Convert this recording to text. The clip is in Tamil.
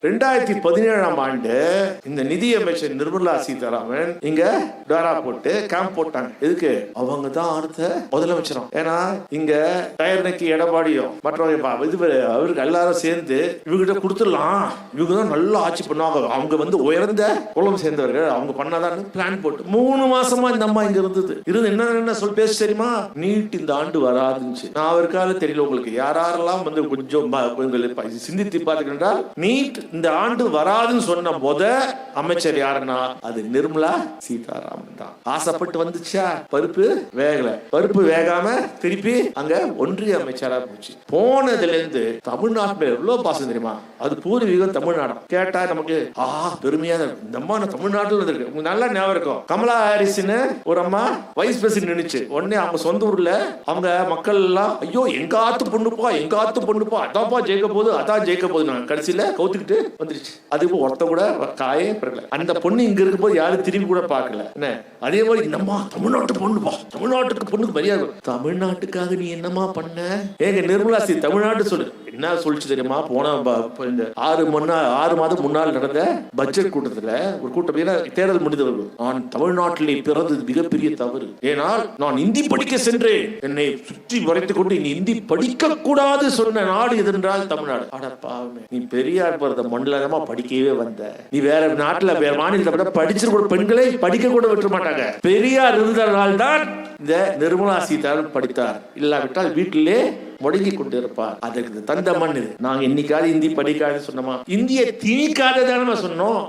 2017ஆம் ஆண்டு இந்த நிதி அமைச்சர் நிர்மலா சீதாராமன் இங்க டோரா போட்டு கேம்ப் போட்டாங்க. எதுக்கு? அவங்க தான் அடுத்த முதலமைச்சரும். ஏன்னா இங்க டயர்னக்கு எடப்பாடியும் மற்றவங்க அவருக்கு எல்லாரும் சேர்ந்து இவங்கிட்ட கொடுத்துடலாம், இவங்க தான் நல்லா ஆட்சி பண்ணுவாங்க, அவங்க உயர்ந்த குலம் சேர்ந்தவர்கள், அவங்க பண்ணாதான் பிளான் போட்டு 3 மாசமா இந்த அம்மா இங்க இருந்து என்ன சொல் பேச தெரியுமா? நீட் இந்த ஆண்டு வராதுன்னு. நான் அவருக்காக தெரியல உங்களுக்கு யாரெல்லாம் கொஞ்சம் சிந்தித்து பார்த்துக்கிட்டா நீட் இந்த ஆண்டு வராதுன்னு சொன்ன அமைச்சர் யாருன்னா அது நிர்மலா சீதாராமன் தான். ஆசைப்பட்டு வந்துச்சா, பருப்பு வேகல, பருப்பு வேகாம திருப்பி அங்க ஒன்றிய அமைச்சரா போச்சு. போனதுல இருந்து தமிழ்நாட்டுல எவ்வளவு பாசம் தெரியுமா? அது பூர்வீகம் தமிழ்நாடு. கேட்டா நமக்கு பெருமையா இருக்கும். இந்த அம்மா தமிழ்நாட்டில் இருக்கு. நல்லா ஞாபகம் இருக்கும், கமலா ஹாரிஸ்னு ஒரு அம்மா வைஸ் பிரசிடென்ட் நினைச்சு உடனே அவங்க சொந்த ஊர்ல அவங்க மக்கள் எல்லாம் ஐயோ எங்க ஆத்து பொண்ணுப்பா அதான்ப்பா ஜெயிக்க போகுது, அதான் ஜெயிக்க போகுது, கடைசியில கவுத்துக்கிட்டு வந்துருச்சு. அது ஒருத்த கூட காயே பிறக்கல. அந்த பொண்ணு இங்க இருக்கும் போது யாரும் திரும்பி கூட பார்க்கல. என்ன அதே மாதிரி என்னம்மா தமிழ்நாட்டு பொண்ணுப்பா, தமிழ்நாட்டுக்கு பொண்ணுக்கு மரியாதை. தமிழ்நாட்டுக்காக நீ என்னமா பண்ண? ஏங்க நிர்மலா சீ தமிழ்நாட்டு சொல்லு என்ன சொல்லிச்சு தெரியுமா? போன 6 மாதம் முன்னால் நடந்த பட்ஜெட் கூட்டத்துல ஒரு கூட்டம் தேர்தல் முடிந்தவர்கள், நான் தமிழ்நாட்டிலே பிறந்தது மிகப்பெரிய தவறு, ஏனால் நான் இந்தி படிக்க சென்றேன், என்னை சுற்றி வரைத்துக் கொண்டு நீ இந்தி படிக்க கூடாது சொன்ன நாடு எதென்றால் தமிழ்நாடு. அடப்பாவே, நீ பெரியார் பிறந்த மண்டலமா படிக்கவே வந்த, நீ வேற நாட்டுல வேற மாநிலத்தை படிச்சிருக்க பெண்களை படிக்க கூட விட்டுற மாட்டாங்க. பெரியார் இருந்ததால் தான் இந்த நிர்மலா சீதாராமன் படித்தார், இல்லாவிட்டால் வீட்டிலே முடங்கி கொண்டு இருப்பார். அதற்கு தந்த மண் இது. நாங்க இன்னைக்காவது இந்தி படிக்காது சொன்னோமா? இந்திய திணிக்காததான சொன்னோம்.